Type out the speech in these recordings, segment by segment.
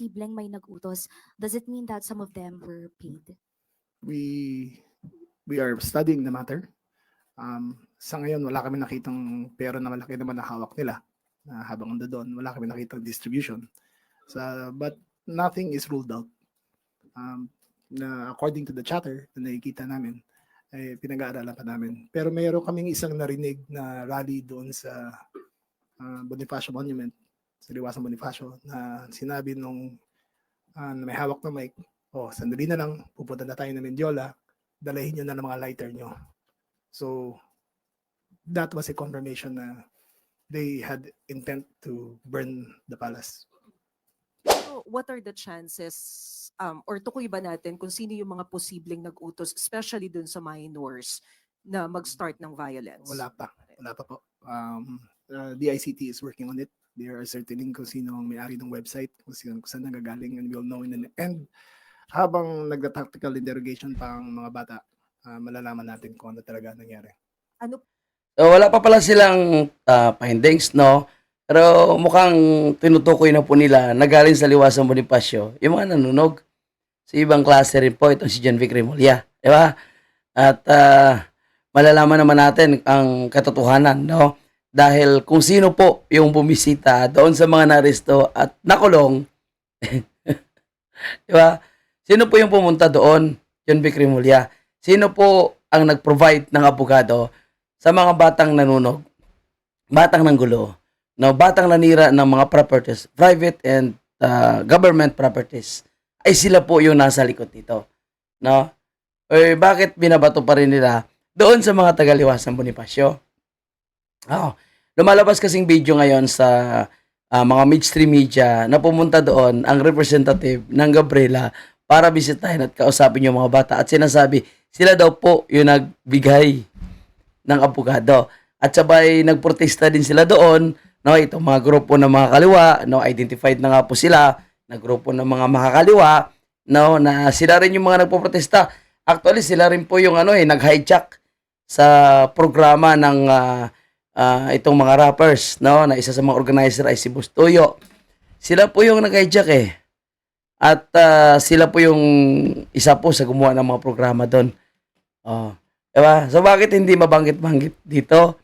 posibleng may nag-utos, does it mean that some of them were paid? We are studying the matter. Sa ngayon, wala kami nakitang pera na malaki naman na hawak nila. Habang doon, wala kami nakitang distribution. But nothing is ruled out. Na according to the chatter na nakikita namin, pinag-aaralan pa namin. Pero mayroon kaming isang narinig na rally doon sa Bonifacio Monument, sa Liwasang Bonifacio, na sinabi nung na may hawak na mic, sandali na lang, pupunta na tayo ng Mendiola, dalahin nyo na ng mga lighter nyo. So, that was a confirmation na they had intent to burn the palace. So, what are the chances or tukoy ba natin kung sino yung mga posibleng nag-utos, especially dun sa minors, na mag-start ng violence? Wala pa po. DICT is working on it. They are ascertaining kung sino ang may-ari ng website, kung saan nagagaling, and we'll know in the end. Habang nagta-tactical interrogation pa ang mga bata, malalaman natin kung ano talaga nangyari. Ano? So, wala pa pala silang findings, no? Pero mukhang tinutukoy na po nila na galing sa Liwasang Bonifacio yung mga nanunog. Sa ibang klase rin po itong si John Vic Remulla. Di ba? At malalaman naman natin ang katotohanan, no? Dahil kung sino po yung bumisita doon sa mga naresto at nakulong, di ba? Sino po yung pumunta doon? John Vic Remulla. Sino po ang nag-provide ng abogado sa mga batang nanunog, batang nanggulo, no, batang nanira ng mga properties, private and government properties, ay sila po yung nasa likod nito. No? Bakit binabato pa rin nila doon sa mga taga-Liwasang Bonifacio? Lumalabas kasing video ngayon sa mga mainstream media na pumunta doon ang representative ng Gabriela para bisitahin at kausapin yung mga bata at sinasabi sila daw po yung nagbigay ng abogado. At sabay nagprotesta din sila doon, no, itong mga grupo ng mga kaliwa, no, identified na nga po sila na grupo ng mga makakaliwa, no, na sila rin yung mga nagpoprotesta. Actually, sila rin po yung nag-hijack sa programa ng itong mga rappers, no, na isa sa mga organizer ay si Bustoyo. Sila po yung nag-hijack At sila po yung isa po sa gumawa ng mga programa doon. Diba? So bakit hindi mabanggit-banggit dito,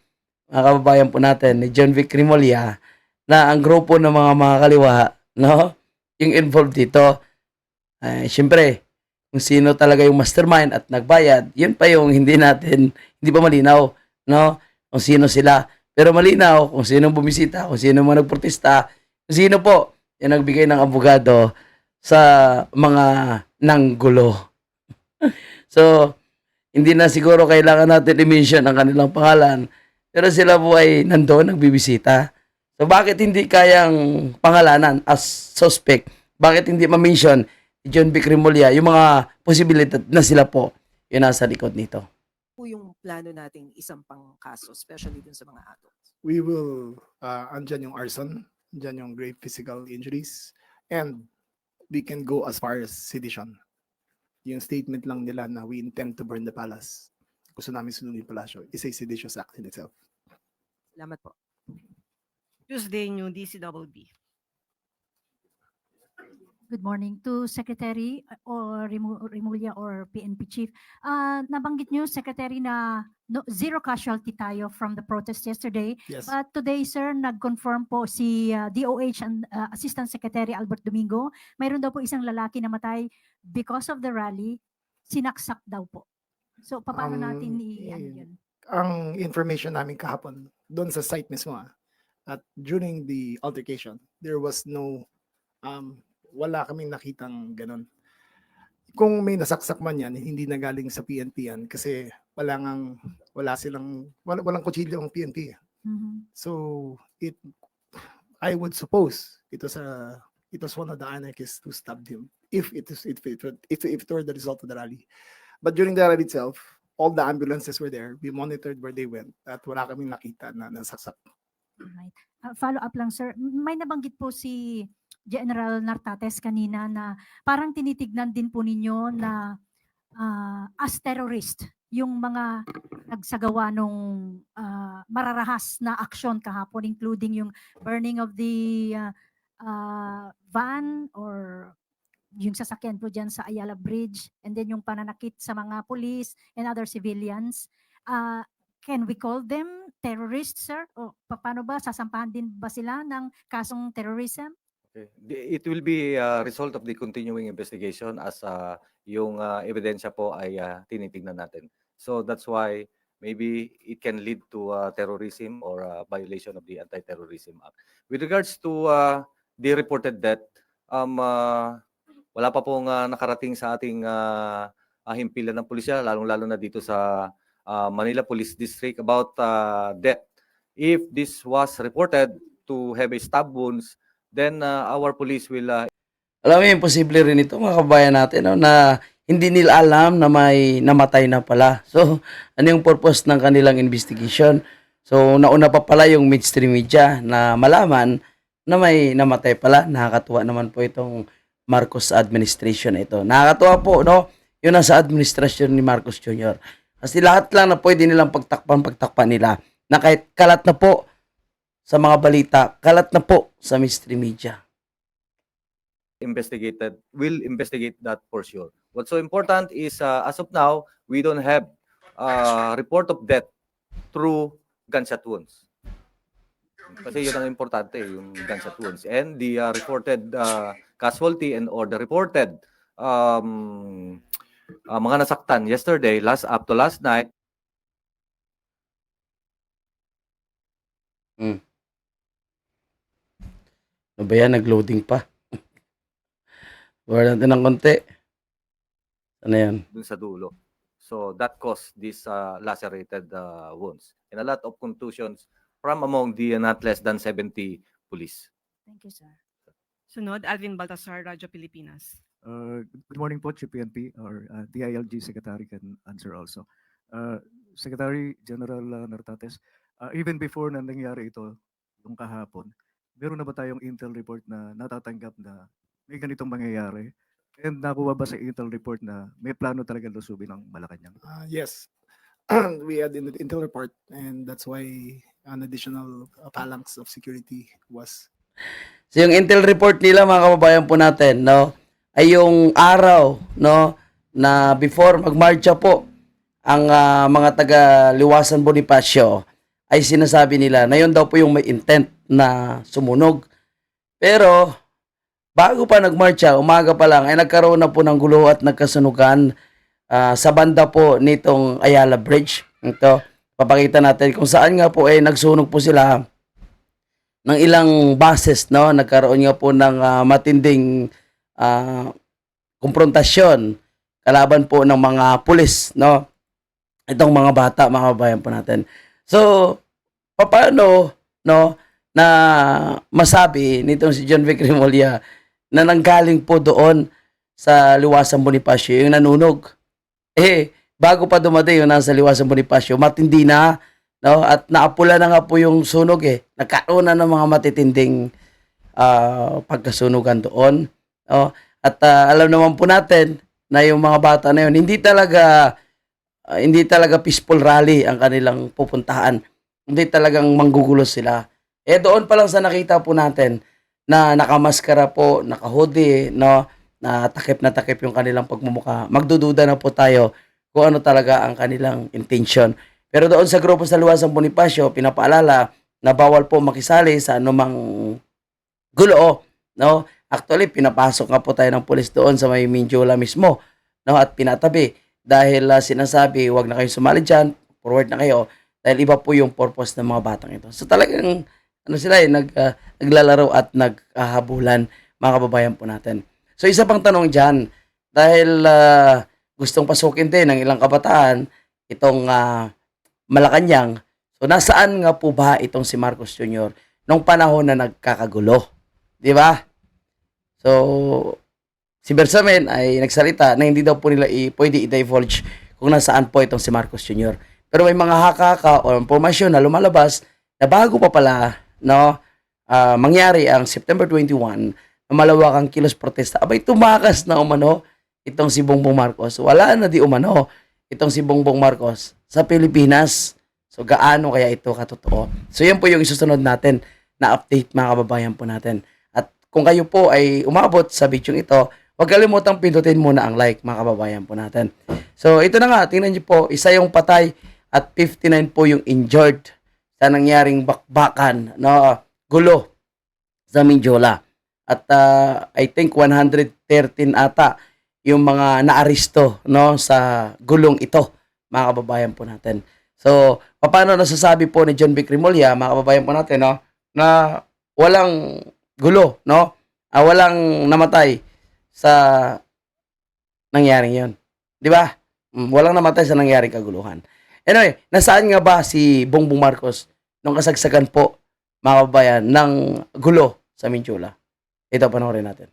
mga kababayan po natin, ni John Vic Remulla, na ang grupo ng mga kaliwa, no, yung involved dito, siyempre, kung sino talaga yung mastermind at nagbayad, yun pa yung hindi pa malinaw, no, kung sino sila. Pero malinaw kung sino bumisita, kung sino mga nagprotesta, kung sino po yung nagbigay ng abogado sa mga nanggulo. So, hindi na siguro kailangan natin i-mention ang kanilang pangalan, pero sila po ay nandoon nagbibisita. So bakit hindi kayang pangalanan as suspect? Bakit hindi ma-mention si John Vic Remulla yung mga posibilidad na sila po yung nasa likod nito? Po yung plano nating isang pang kaso, especially dun sa mga adults? We will, andyan yung arson, andyan yung grave physical injuries, and we can go as far as sedition. Yung statement lang nila na we intend to burn the palace, gusto namin sunodin yung palasyo, is a seditious act in itself. Salamat po. Tuesday New DCWB. Good morning to Secretary or Remulla or PNP Chief. Nabanggit niyo, Secretary, na zero casualty tayo from the protest yesterday. Yes. But today, sir, nag-confirm po si DOH and Assistant Secretary Albert Domingo. Mayroon daw po isang lalaki na matay because of the rally. Sinaksak daw po. So, paano natin yun? Ang information namin kahapon, doon sa site mismo, at during the altercation, there was no, wala kaming nakitang ganun. Kung may nasaksak man yan, hindi na galing sa PNP yan kasi walang kutsilyo ang PNP. So, I would suppose it was one of the anarchists who stabbed him if it were the result of the rally. But during the rally itself, all the ambulances were there. We monitored where they went at wala kaming nakita na nasaksak. Right. Follow up lang, sir. May nabanggit po si General Nartates kanina na parang tinitignan din po ninyo na as terrorist yung mga nagsagawa nung mararahas na aksyon kahapon, including yung burning of the van or yung sasakyan po dyan sa Ayala Bridge, and then yung pananakit sa mga police and other civilians. Can we call them terrorists, sir? O paano ba? Sasampahan din ba sila ng kasong terrorism? Okay. It will be a result of the continuing investigation as yung ebidensya po ay tinitingnan natin. So that's why maybe it can lead to terrorism or violation of the Anti-Terrorism Act. With regards to the reported death, wala pa pong nakarating sa ating himpilan ng pulisya, lalong-lalo na dito sa Manila Police District about death. If this was reported to have a stab wounds, then our police will Alam mo, imposible rin ito mga kabayan natin, no, na hindi nila alam na may namatay na pala. So, ano yung purpose ng kanilang investigation? So, nauna pa pala yung mainstream media na malaman na may namatay pala. Nakakatuwa naman po itong Marcos administration na ito. Nakakatuwa po, no? Yun nasa administration ni Marcos Jr. Kasi lahat lang na pwede nilang pagtakpan nila na kahit kalat na po sa mga balita, kalat na po sa mainstream media. will investigate that for sure. What's so important is as of now, we don't have report of death through gunshot wounds. Kasi yun ang importante, yung gunshot wounds. And the reported casualty and or the reported mga nasaktan yesterday, up to last night. Ano ba yan? Nag-loading pa. Wala natin ng konti. Ano yan? Dun sa dulo. So that caused these lacerated wounds and a lot of contusions from among the not less than 70 police. Thank you, sir. Sunod, Alvin Baltasar, Radyo Pilipinas. Good morning po, Chief PNP, or DILG Secretary can answer also. Secretary General Nartates, even before na nangyari ito, yung kahapon, meron na ba tayong intel report na natatanggap na may ganitong mangyayari? And nakuha ba sa intel report na may plano talaga lusubin ng Malacanang? Yes. We had in the intel report, and that's why an additional phalanx of security was. So yung intel report nila mga kababayan po natin, no, ay yung araw, no, na before magmarcha po ang mga taga Liwasan Bonifacio ay sinasabi nila na yun daw po yung may intent na sumunog. Pero bago pa nagmarcha, umaga pa lang ay nagkaroon na po ng gulo at nagkasunugan sa banda po nitong Ayala Bridge. Ito, papakita natin kung saan nga po ay nagsunog po sila ng ilang bases, no? Nagkaroon nga po ng matinding konfrontasyon kalaban po ng mga pulis, no? Itong mga bata, mga kabayan po natin. So, paano, no, na masabi nitong si John Vic Remulla na nanggaling po doon sa Liwasan Bonifacio yung nanunog? Bago pa dumating yung nasa Liwasan Bonifacio, matindi na, no? At naapula na nga po yung sunog Nagkaroon na ng mga matitinding pagkasunugan doon. No? At alam naman po natin na yung mga bata na yun, hindi talaga peaceful rally ang kanilang pupuntahan. Hindi talagang manggugulo sila. Doon pa lang sa nakita po natin na nakamaskara po, naka-hoodie, no? Na takip yung kanilang pagmumukha. Magdududa na po tayo kung ano talaga ang kanilang intention. Pero doon sa grupo sa Liwasan Bonifacio, pinapaalala na bawal po makisali sa anumang gulo, no? Actually, pinapasok nga po tayo ng pulis doon sa may Mindiola mismo, no? At pinatabi dahil sinasabi, wag na kayo sumali dyan, forward na kayo, dahil iba po yung purpose ng mga batang ito. So talagang, naglalaro at naghahabulan, mga kababayan po natin. So isa pang tanong dyan, dahil gustong pasukin din ng ilang kabataan, itong Malacanang, so nasaan nga po ba itong si Marcos Jr. nung panahon na nagkakagulo? Di ba? So, si Bersamin ay nagsalita na hindi daw po nila pwede i-divulge kung nasaan po itong si Marcos Jr. Pero may mga haka o impormasyon na lumalabas na bago pa pala, no, mangyari ang September 21 na malawakang kilos protesta, abay tumakas na umano itong si Bongbong Marcos. Wala na di umano itong si Bongbong Marcos sa Pilipinas. So, gaano kaya ito katotoo? So, yan po yung isusunod natin na update, mga kababayan po natin. At kung kayo po ay umabot sa video ito, huwag kalimutang pindutin muna ang like, mga kababayan po natin. So, ito na nga, tingnan niyo po, isa yung patay at 59 po yung injured sa nangyaring bakbakan, no, gulo sa Mindiola. At I think 113 ata yung mga naaresto, no, sa gulong ito, mga kababayan po natin. So, paano nasasabi po ni John Vic Rimulya, mga kababayan po natin, no, na walang gulo, no? Walang namatay sa nangyaring 'yon. 'Di ba? Walang namatay sa nangyaring kaguluhan. Anyway, nasaan nga ba si Bongbong Marcos nung kasagsagan po, mga kababayan, ng gulo sa Mindiola? Ito, panoorin natin.